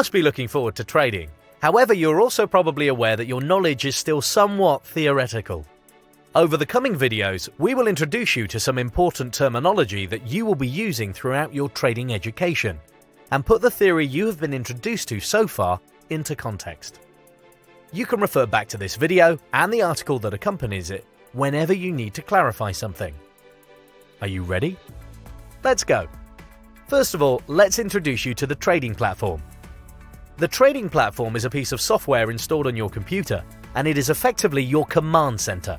Must be looking forward to trading. However, you're also probably aware that your knowledge is still somewhat theoretical. Over the coming videos, we will introduce you to some important terminology that you will be using throughout your trading education and put the theory you have been introduced to so far into context. You can refer back to this video and the article that accompanies it whenever you need to clarify something. Are you ready? Let's go. First of all, let's introduce you to the trading platform. The trading platform is a piece of software installed on your computer, and it is effectively your command center.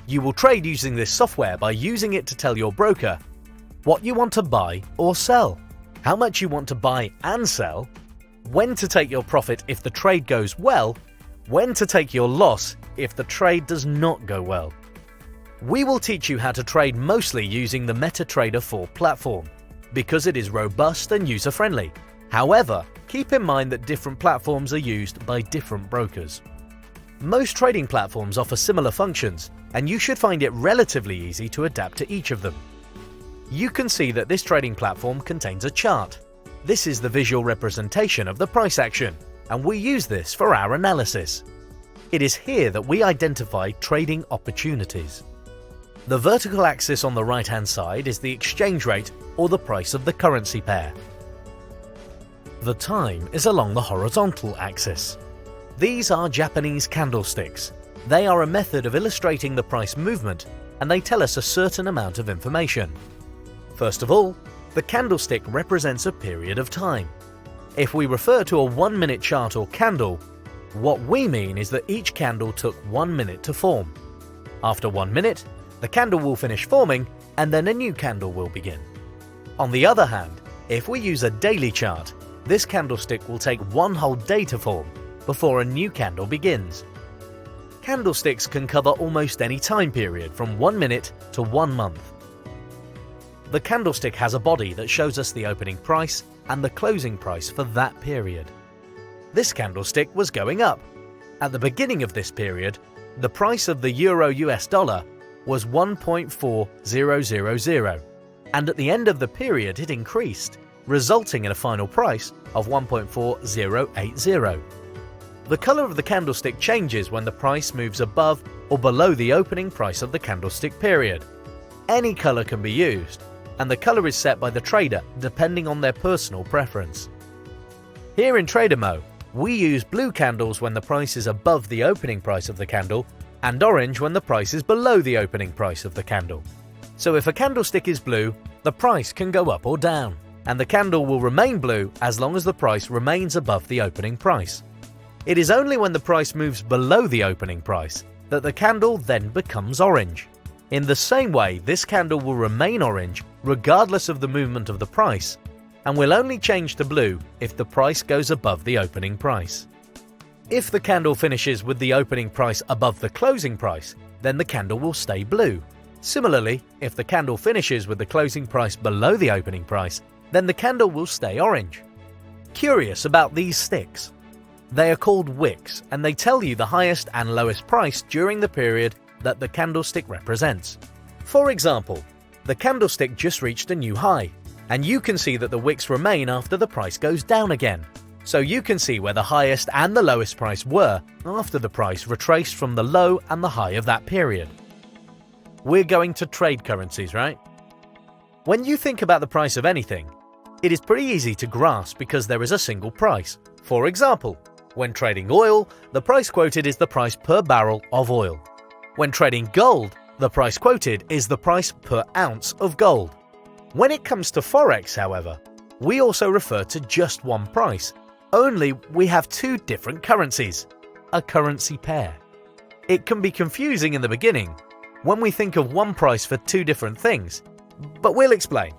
You will trade using this software by using it to tell your broker what you want to buy or sell, how much you want to buy and sell, when to take your profit if the trade goes well, when to take your loss if the trade does not go well. We will teach you how to trade mostly using the MetaTrader 4 platform because it is robust and user-friendly. However, keep in mind that different platforms are used by different brokers. Most trading platforms offer similar functions, and you should find it relatively easy to adapt to each of them. You can see that this trading platform contains a chart. This is the visual representation of the price action, and we use this for our analysis. It is here that we identify trading opportunities. The vertical axis on the right-hand side is the exchange rate or the price of the currency pair. The time is along the horizontal axis. These are Japanese candlesticks. They are a method of illustrating the price movement, and they tell us a certain amount of information. First of all, the candlestick represents a period of time. If we refer to a 1-minute chart or candle, what we mean is that each candle took 1 minute to form. After 1 minute, the candle will finish forming, and then a new candle will begin. On the other hand, if we use a daily chart, this candlestick will take 1 whole day to form before a new candle begins. Candlesticks can cover almost any time period from 1 minute to 1 month. The candlestick has a body that shows us the opening price and the closing price for that period. This candlestick was going up. At the beginning of this period, the price of the euro-US dollar was 1.4000, and at the end of the period it increased, resulting in a final price of 1.4080. The color of the candlestick changes when the price moves above or below the opening price of the candlestick period. Any color can be used, and the color is set by the trader depending on their personal preference. Here in TraderMo, we use blue candles when the price is above the opening price of the candle, and orange when the price is below the opening price of the candle. So if a candlestick is blue, the price can go up or down, and the candle will remain blue as long as the price remains above the opening price. It is only when the price moves below the opening price that the candle then becomes orange. In the same way, this candle will remain orange regardless of the movement of the price, and will only change to blue if the price goes above the opening price. If the candle finishes with the opening price above the closing price, then the candle will stay blue. Similarly, if the candle finishes with the closing price below the opening price, then the candle will stay orange. Curious about these sticks. They are called wicks, and they tell you the highest and lowest price during the period that the candlestick represents. For example, the candlestick just reached a new high, and you can see that the wicks remain after the price goes down again. So you can see where the highest and the lowest price were after the price retraced from the low and the high of that period. We're going to trade currencies, right? When you think about the price of anything, it is pretty easy to grasp because there is a single price. For example, when trading oil, the price quoted is the price per barrel of oil. When trading gold, the price quoted is the price per ounce of gold. When it comes to Forex, however, we also refer to just one price, only we have 2 different currencies, a currency pair. It can be confusing in the beginning when we think of one price for 2 different things, but we'll explain.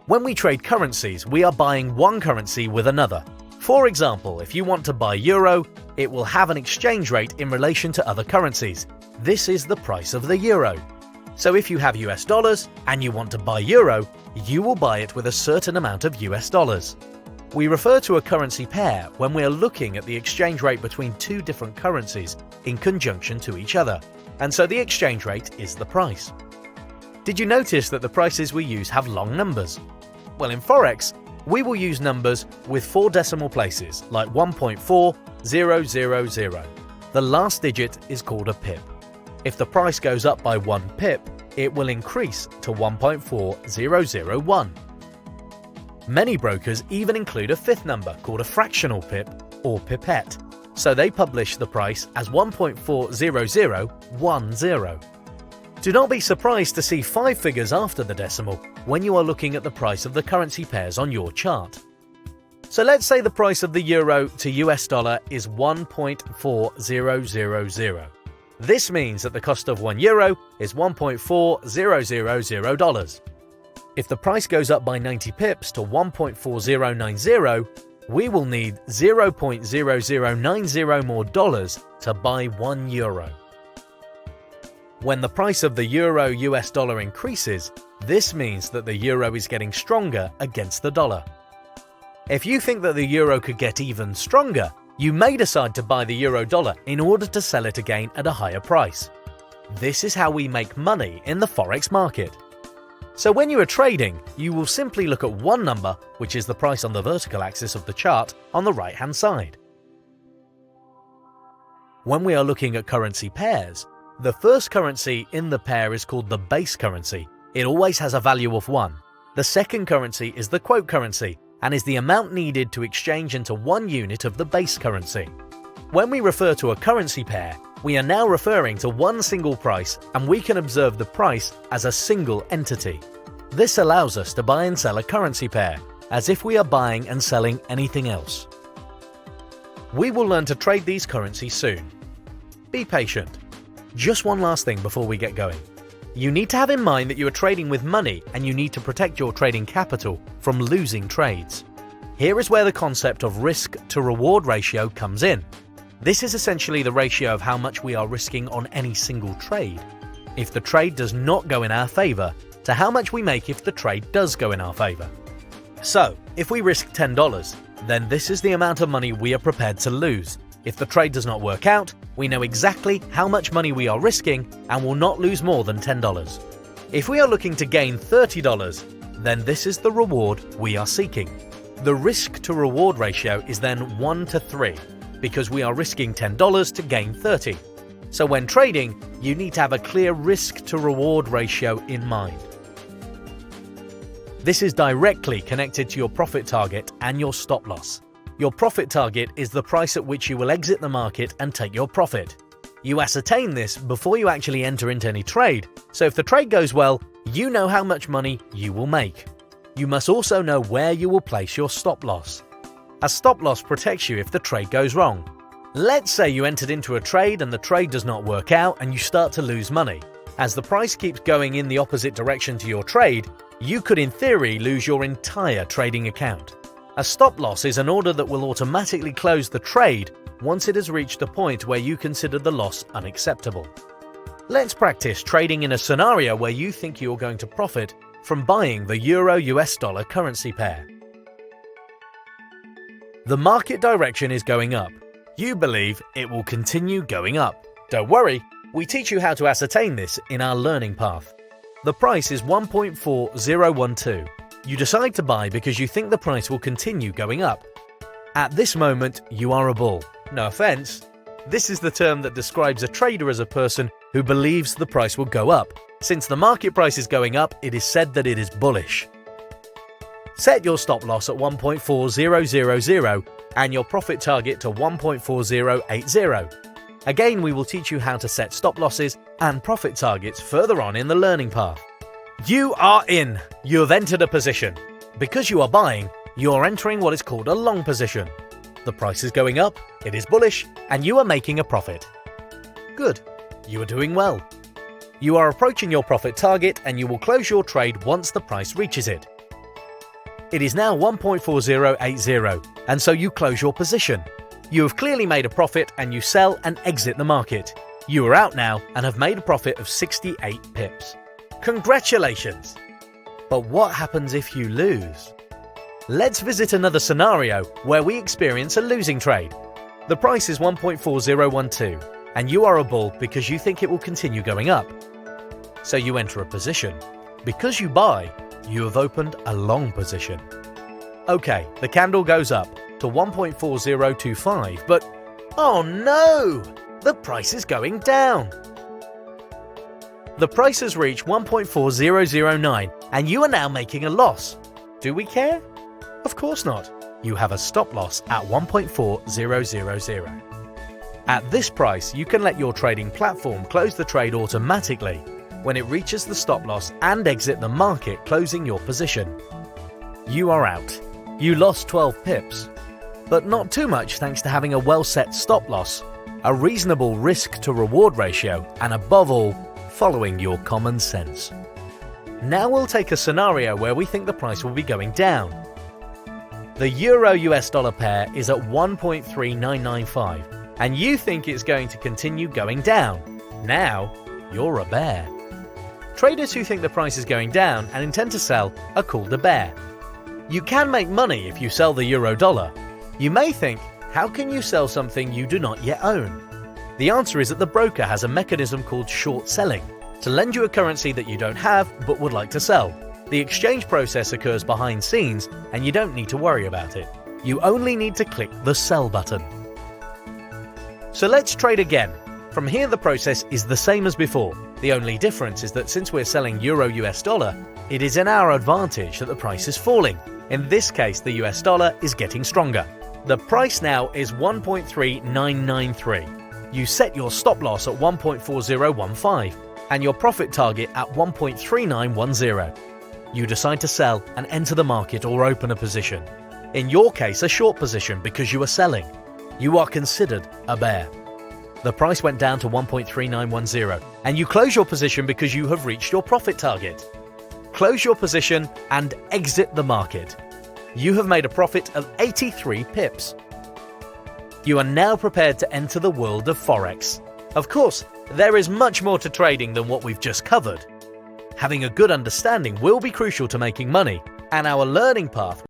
When we trade currencies, we are buying one currency with another. For example, if you want to buy euro, it will have an exchange rate in relation to other currencies. This is the price of the euro. So if you have US dollars and you want to buy euro, you will buy it with a certain amount of US dollars. We refer to a currency pair when we are looking at the exchange rate between 2 different currencies in conjunction to each other, and so the exchange rate is the price. Did you notice that the prices we use have long numbers? Well, in Forex, We will use numbers with 4 decimal places, like 1.4000. The last digit is called a pip. If the price goes up by 1 pip, it will increase to 1.4001. Many brokers even include a 5th number called a fractional pip or pipette, so they publish the price as 1.40010. Do not be surprised to see 5 figures after the decimal when you are looking at the price of the currency pairs on your chart. So let's say the price of the euro to US dollar is 1.4000. This means that the cost of 1 euro is $1.4000. If the price goes up by 90 pips to 1.4090, we will need $0.0090 more dollars to buy 1 euro. When the price of the euro US dollar increases, this means that the euro is getting stronger against the dollar. If you think that the euro could get even stronger, you may decide to buy the euro dollar in order to sell it again at a higher price. This is how we make money in the Forex market. So when you are trading, you will simply look at one number, which is the price on the vertical axis of the chart on the right-hand side. When we are looking at currency pairs, the first currency in the pair is called the base currency. It always has a value of 1. The second currency is the quote currency and is the amount needed to exchange into 1 unit of the base currency. When we refer to a currency pair, we are now referring to one single price, and we can observe the price as a single entity. This allows us to buy and sell a currency pair, as if we are buying and selling anything else. We will learn to trade these currencies soon. Be patient. Just one last thing before we get going. You need to have in mind that you are trading with money and you need to protect your trading capital from losing trades. Here is where the concept of risk to reward ratio comes in. This is essentially the ratio of how much we are risking on any single trade, if the trade does not go in our favor, to how much we make if the trade does go in our favor. So, if we risk $10, then this is the amount of money we are prepared to lose. If the trade does not work out, we know exactly how much money we are risking and will not lose more than $10. If we are looking to gain $30, then this is the reward we are seeking. The risk to reward ratio is then 1 to 3, because we are risking $10 to gain 30. So when trading, you need to have a clear risk to reward ratio in mind. This is directly connected to your profit target and your stop loss. Your profit target is the price at which you will exit the market and take your profit. You ascertain this before you actually enter into any trade, so if the trade goes well, you know how much money you will make. You must also know where you will place your stop loss. A stop loss protects you if the trade goes wrong. Let's say you entered into a trade and the trade does not work out and you start to lose money. As the price keeps going in the opposite direction to your trade, you could in theory lose your entire trading account. A stop loss is an order that will automatically close the trade once it has reached a point where you consider the loss unacceptable. Let's practice trading in a scenario where you think you're going to profit from buying the euro-US dollar currency pair. The market direction is going up. You believe it will continue going up. Don't worry, we teach you how to ascertain this in our learning path. The price is 1.4012. You decide to buy because you think the price will continue going up. At this moment, you are a bull. No offense. This is the term that describes a trader as a person who believes the price will go up. Since the market price is going up, it is said that it is bullish. Set your stop loss at 1.4000 and your profit target to 1.4080. Again, we will teach you how to set stop losses and profit targets further on in the learning path. You are in. You have entered a position. Because you are buying, you are entering what is called a long position. The price is going up, it is bullish, and you are making a profit. Good. You are doing well. You are approaching your profit target and you will close your trade once the price reaches it. It is now 1.4080, and so you close your position. You have clearly made a profit and you sell and exit the market. You are out now and have made a profit of 68 pips. Congratulations! But what happens if you lose? Let's visit another scenario where we experience a losing trade. The price is 1.4012, and you are a bull because you think it will continue going up. So you enter a position. Because you buy, you have opened a long position. Okay, the candle goes up to 1.4025, but oh no! The price is going down. The price has reached 1.4009 and you are now making a loss. Do we care? Of course not. You have a stop loss at 1.4000. At this price, you can let your trading platform close the trade automatically when it reaches the stop loss and exit the market, closing your position. You are out. You lost 12 pips, but not too much thanks to having a well-set stop loss, a reasonable risk-to-reward ratio, and above all, following your common sense. Now we'll take a scenario where we think the price will be going down. The Euro-US dollar pair is at 1.3995, and you think it's going to continue going down. Now, you're a bear. Traders who think the price is going down and intend to sell are called a bear. You can make money if you sell the euro dollar. You may think, how can you sell something you do not yet own? The answer is that the broker has a mechanism called short selling to lend you a currency that you don't have but would like to sell. The exchange process occurs behind scenes and you don't need to worry about it. You only need to click the sell button. So let's trade again. From here the process is the same as before. The only difference is that since we're selling euro-US dollar, it is in our advantage that the price is falling. In this case, the US dollar is getting stronger. The price now is 1.3993. You set your stop loss at 1.4015 and your profit target at 1.3910. You decide to sell and enter the market or open a position. In your case, a short position because you are selling. You are considered a bear. The price went down to 1.3910 and you close your position because you have reached your profit target. Close your position and exit the market. You have made a profit of 83 pips. You are now prepared to enter the world of Forex. Of course, there is much more to trading than what we've just covered. Having a good understanding will be crucial to making money, and our learning path